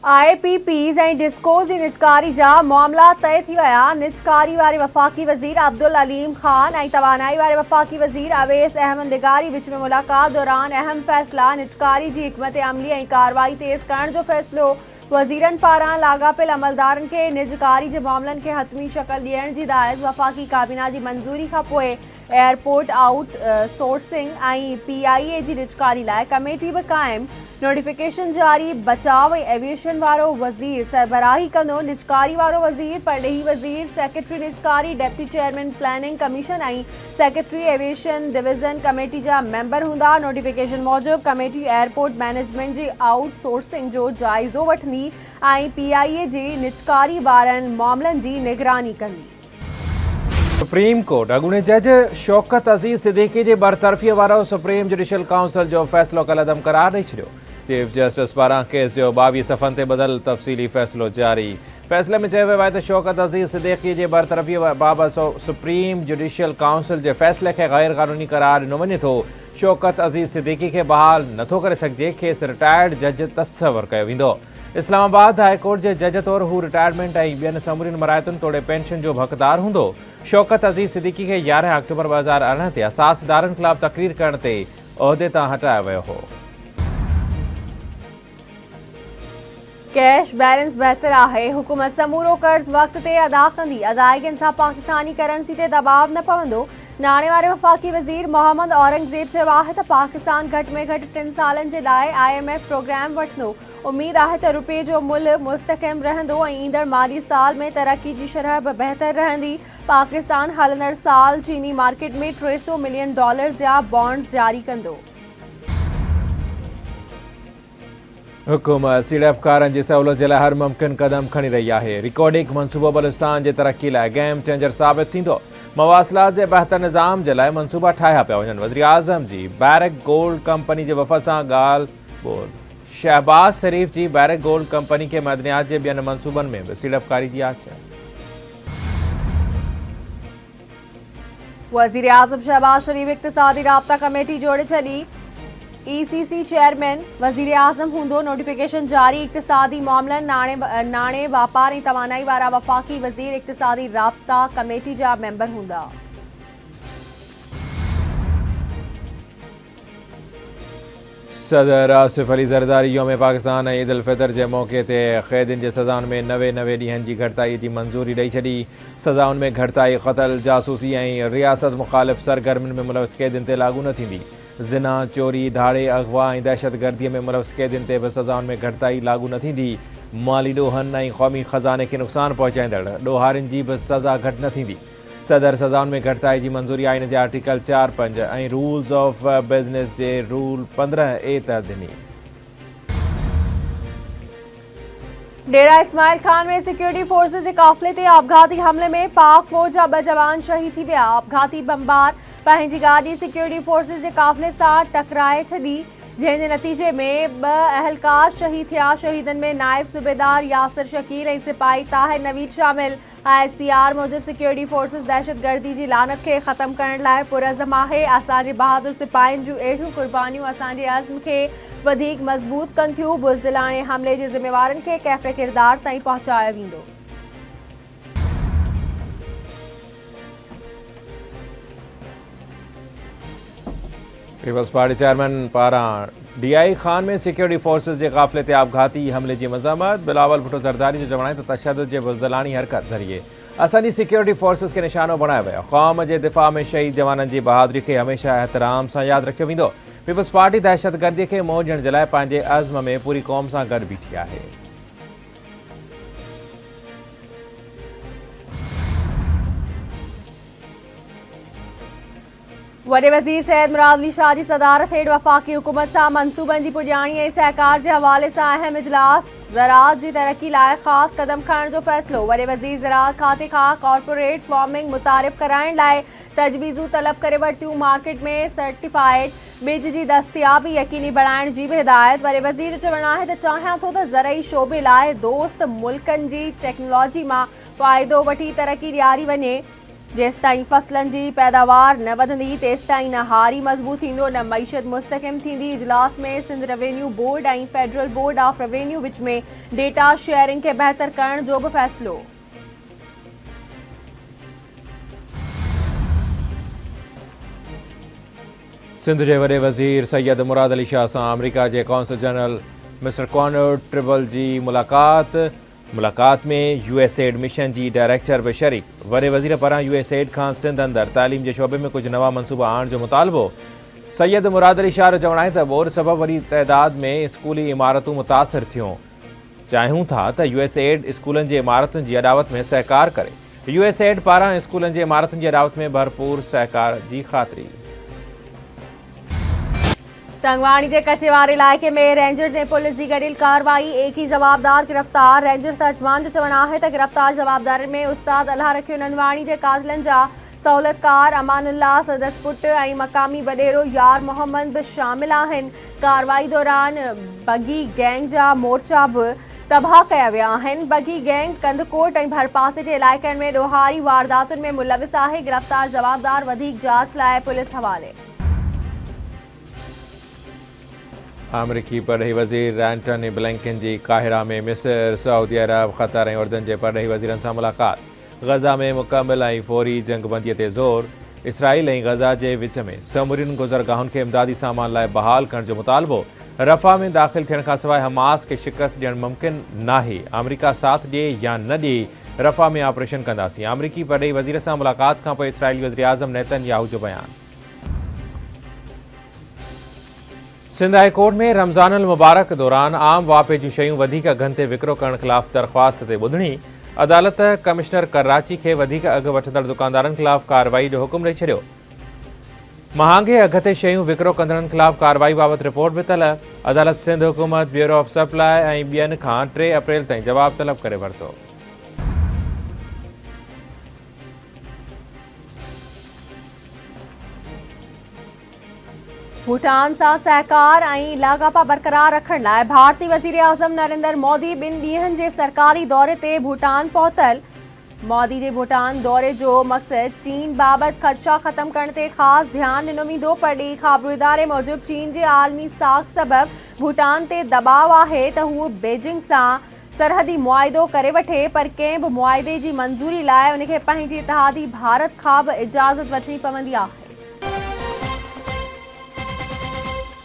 IPPs ऐं discourse जी निजकारी जा मामला तय थी विया। निजकारी वारे वफ़ाक़ी वज़ीर अब्दुल अलीम ख़ान ऐं तवानाई वारे वफ़ाक़ी वज़ीर अवैस अहमद निगारी विच में मुलाक़ात दौरान अहम फ़ैसिला। निजकारी जी हिकमत अमली ऐं कार्रवाई तेज़ करण जो फ़ैसिलो। वज़ीरनि पारां लाॻापियल अमलदारनि खे निजकारी जे मामलनि खे हतमी शक्ल ॾियण जी हिदायत। वफ़ाक़ी काबीना जी मंज़ूरी खां पोइ एयरपोर्ट आउट सोर्सिंग ऐं PIA जी निजकारी लाइ कमेटी बि क़ाइमु। नोटिफिकेशन जारी। बचाव ऐं एविएशन वारो वज़ीर सरबराही कंदो। निजकारी वारो वज़ीर परॾेही वज़ीर सेक्रेटरी निजकारी डेप्टी चेयरमैन प्लानिंग कमीशन ऐं सेक्रेटरी एविएशन डिवीज़न कमेटी जा मेंबर हूंदा। नोटिफिकेशन मूजिबि कमेटी एयरपोर्ट मैनेजमेंट जी आउट सोर्सिंग जो जाइज़ो वठंदी ऐं PIA जी निजकारी वारनि मामलनि जी निगरानी कंदी। सुप्रीम कोर्ट अॻूणे जज शौकत अज़ीज़ सिद्दीकी जी बरतरफ़ीअ वारो सुप्रीम जुडिशल काउंसिल जो फ़ैसिलो कल्ह अदम करार ॾेई छॾियो। चीफ जस्टिस पारां केस जो 22 सफ़नि ते बदल तफ़सीली फ़ैसिलो जारी। फ़ैसिले में चयो वियो आहे त शौकत अज़ीज़ सिद्दीकी जी बरतरफ़ीअ बाबति सुप्रीम जुडिशल काउंसिल जे फ़ैसिले खे ग़ैर क़ानूनी करार ॾिनो वञे थो। शौकत अज़ीज़ सिद्दीकी खे बहाल नथो करे सघिजे। खेसि रिटायर्ड जज तस्वर कयो वेंदो। इस्लामाबाद हाई कोर्ट जे जज तौरु हू रिटायरमेंट ऐं ॿियनि समूरियुनि मराइतुनि तोड़े पेंशन जो हक़दार हूंदो। शौकत अज़ीज़ सिद्दीकी खे 11 अक्टूबर 2018 ते असास इदारनि ख़िलाफ़ तक़रीर करण ते उहिदे तां हटायो वियो हो। कैश बैलेंस बहितर आहे। हुकूमत समूरो कर्ज़ वक़्त ते अदा कंदी। अदायगियुनि सां पाकिस्तानी करेंसी ते दबाव न पवंदो। नाणे वारे वफ़ाक़ी वज़ीर मोहम्मद औरंगज़ेब चयो आहे त पाकिस्तान घटि में घटि 3 सालनि जे लाइ IMF प्रोग्राम वठंदो। उमेद आहे त रुपए जो मुल्ह मुस्तहकम रहंदो ऐं ईंदड़ माली साल में तरक्की जी शरह बि बहितर रहंदी। पाकिस्तान हलंदड़ साल चीनी मार्केट में $300 मिलियन जा बॉन्ड्स जारी कंदो। हुकूमत सीड़पकारनि जी सहूलियत जे लाइ हर मुमकिन क़दम खणी रही आहे। रिकॉर्डिंग मनसूबो बलूचिस्तान जे तरक्की लाइ गेम चेंजर साबित थींदो। मवासिलात जे बहितर निज़ाम जे लाइ मनसूबा ठाहिया पिया वञनि। वज़ीर आज़म जी बैरक गोल्ड कंपनी जे वफ़द सां ॻाल्हि ॿोल। शहबाज शरीफ जी बैरक गोल्ड कंपनी के मदनियात जे ॿियनि मनसूबनि में भी सीड़पकारी की आछ। वज़ीर आज़म शहबाज शरीफ इक़्तिसादी राब्ता कमेटी जोड़े छॾी। ECC चेयरमैन वज़ीर आज़म हूंदो। नोटिफिकेशन जारी। इक़्तिसादी मामलनि नाणे वापार ऐं तवानाई वारा वफ़ाक़ी वज़ीर इक़्तिसादी राब्ता कमेटी जा मेंबर हूंदा। सदर आसिफ अली ज़रदारी योम पाकिस्तान ईद उल फितर के मौके ते क़ैदियुनि जे सज़ाउनि में 90 ॾींहनि जी घटिताई जी मंज़ूरी ॾेई छॾी। सज़ाउनि में घटिताई क़त्ल जासूसी ऐं रियासत मुख़ालिफ़ सरगर्मियुनि में मुलविस क़ैदियुनि ते लागू न थींदी। ज़िना चोरी धाड़े अगवा ऐं दहशतगर्दीअ में मुलविस क़ैदियुनि ते बि सज़ाउनि में घटिताई लागू न थींदी। माली ॾोहनि ऐं क़ौमी ख़ज़ाने खे नुक़सानु पहुचाईंदड़ ॾोहारियुनि जी बि सज़ा घटि न थींदी। सदर सज़ाउनि में घटिताई जी मंज़ूरी आइन जे आर्टिकल 4-5 ऐं rules of business J rule 15A तहत ॾिनी। डेरा इस्माइल खान में सिक्योरिटी फोर्सेस जे काफ़िले ते आपघाती हमले में पाक फ़ौज जा 2 जवान शहीद थी विया। आपघाती बमबार पंहिंजी गाॾी सिक्योरिटी फोर्सेस जे काफ़िले सां टकराए छॾी, जंहिं जे नतीजे में 2 अहलकार शहीद थिया। शहीदनि में नायब सूबेदार यासिर शकील ऐं सिपाही ताहिर नवीद शामिल। ISPR मूजिब सिक्योरिटी फोर्सेस दहशतगर्दी जी लानत खे ख़त्म करण लाइ पुरज़म आहे। असांजे बहादुर सिपाहियुनि जूं अहिड़ियूं कुर्बानियूं असांजे अज़्म खे वधीक मज़बूत कनि थियूं। बुज़दिलाणे हमले जे ज़िम्मेवारनि खे कैफ़े किरदार ताईं पहुचायो वेंदो। पीपल्स पार्टी चेयरमैन पारां DI खान में सिक्योरिटी फोर्सेस के काफ़िले ते आपघाती हमले की मज़म्मत। बिलावल भुट्टो ज़रदारी जो चवणु आहे त तशद्दुद जे बुज़दिलाणी हरकत ज़रिए असांजी सिक्योरिटी फोर्सेस के निशानो बणायो वियो। क़ौम जे दिफ़ा में शहीद जवाननि जी बहादुरी खे हमेशह एहतराम सां यादि रखियो वेंदो। पीपल्स पार्टी दहशतगर्दी खे मोह ॾियण जे लाइ पंहिंजे अज़्म में पूरी क़ौम सां गॾु बीठी आहे। वॾे वज़ीर सैयद मुराद अली शाह जी सदारत हेठि वफ़ाक़ी हुकूमत सां मनसूबनि जी पुॼाणी ऐं सहकार जे हवाले सां अहम इजलास। ज़राअत जी तरक़ी लाइ ख़ासि क़दम खणण जो फ़ैसिलो। वॾे वज़ीर ज़राअत खाते खां कॉर्पोरेट फार्मिंग मुतारिफ़ कराइण लाइ तजवीज़ूं तलब करे वरितियूं। मार्केट में सर्टिफाइड ॿिज जी दस्तियाबी यकीनी बणाइण जी बि हिदायत। वॾे वज़ीर जो चवणु आहे त चाहियां थो त ज़रई शोबे लाइ दोस्त मुल्कनि जी टेक्नोलॉजी मां फ़ाइदो वठी तरक़ी ॾियारी वञे। जेसिताईं फसलनि जी पैदावार न वधंदी तेसिताईं न हारी मज़बूत थींदो न मईशत मुस्तहकम थींदी। इजलास में सिंध रेवेन्यू बोर्ड ऐं फेडरल बोर्ड ऑफ रेवेन्यू विच में डेटा शेयरिंग खे बहितर करण जो बि फ़ैसिलो। सिंध जे वॾे वज़ीर सैयद मुराद अली शाह सां अमरीका जे कौंसल जनरल मिस्टर कॉनर ट्रिबल जी मुलाक़ात में यूएसएड मिशन जी डायरेक्टर बि शरीक। वॾे वज़ीर पारां यूएसएड खां सिंध अंदरि तालीम जे शोबे में कुझु नवां मनसूबा आणण जो मुतालबो। सैयद मुराद अली शाह जो चवणु आहे त बोर सबबि वॾी तइदाद में स्कूली इमारतूं मुतासिर थियूं। चाहियूं था त यूएसएड स्कूलनि जी इमारतुनि जी अॾावत में सहकार करे। यूएसएड पारां स्कूलनि जी इमारतुनि जी अॾावत में भरपूर सहकार जी ख़ातिरी। तंगवाणी के कचेवार इलाके में रेंजर्स ने पुलिस की गॾियल कार्रवाई, एक ही जवाबदार गिरफ्तार। रेंजर्स तर्जमान जो चवणु आहे त गिरफ्तार जवाबदारनि में उस्ताद अल्लाह रखियो नंदवाणी के कातिलनि जा सहूलतकार अमानुल्लाह सदस पुट ऐं मक़ामी वॾेरो यार मोहम्मद भी शामिल आहिनि। कार्रवाई दौरान बगी गैंग जा मोर्चा भी तबाह कया विया आहिनि। बगी गैंग कंदकोट ऐं भरपासे जे इलाइक़नि में ॾोहारी वारदातुनि में मुलविस आहे। गिरफ्तार जवाबदार वधीक जांच लाइ पुलिस हवाले। अमरीकी परॾेही वज़ीर एंटनी ब्लिंकन जी काहिरा में मिस्र, सऊदी अरब, क़तर ऐं उर्दन जे परॾेही वज़ीरनि सां मुलाक़ात। गज़ा में मुकमिल ऐं फौरी जंगबंदीअ ते ज़ोर। इसराइल ऐं गज़ा जे विच में समूरियुनि गुज़रगाहुनि खे इमदादी सामान लाइ बहाल करण जो मुतालबो। रफ़ा में दाख़िल थियण खां सवाइ हमास खे शिकस्त ॾियणु मुमकिन नाहे। अमरीका साथ ॾिए या न ॾिए, रफ़ा में ऑपरेशन कंदासीं। अमरीकी परॾेही वज़ीर सां मुलाक़ात खां पोइ इसराइली वज़ीर आज़म नेतन्याहू जो बयानु। सिंध हाई कोर्ट में रमज़ान अल मुबारक दौरान आम वापे जूं शयूं वधीक अघनि ते विकिरो करण ख़िलाफ़ दरख़्वास्त ते ॿुधणी। अदालत कमिश्नर कराची खे वधीक अघु वठंदड़ दुकानदारनि ख़िलाफ़ कार्रवाई जो हुकुम ॾेई छॾियो। महांगे अघ ते शयूं विकिरो कंदड़नि ख़िलाफ़ कार्रवाई बाबति रिपोर्ट बि तलब। अदालत सिंध हुकूमत, ब्यूरो ऑफ सप्लाई ऐं ॿियनि खां 3 अप्रैल ताईं जवाब तलब करे वरितो। भूटान सां सहकार ऐं लाॻापा बरक़रार रखण लाइ भारतीय वज़ीर आज़म नरेंद्र मोदी 2 ॾींहनि जे सरकारी दौरे ते भूटान पहुतल। मोदी जे भूटान दौरे जो मक़सद चीन बाबति ख़दशा ख़त्म करण ते ख़ासि ध्यानु ॾिनो वेंदो। पर ख़ाबिर इदारे मूजिबि चीन जे आलमी साख़ सबबि भूटान ते दबाव आहे त हू बीजिंग सां सरहदी मुआइदो करे वठे, पर कंहिं बि मुआइदे जी मंज़ूरी लाइ उनखे पंहिंजे इतिहादी भारत खां बि इजाज़त वठणी पवंदी आहे।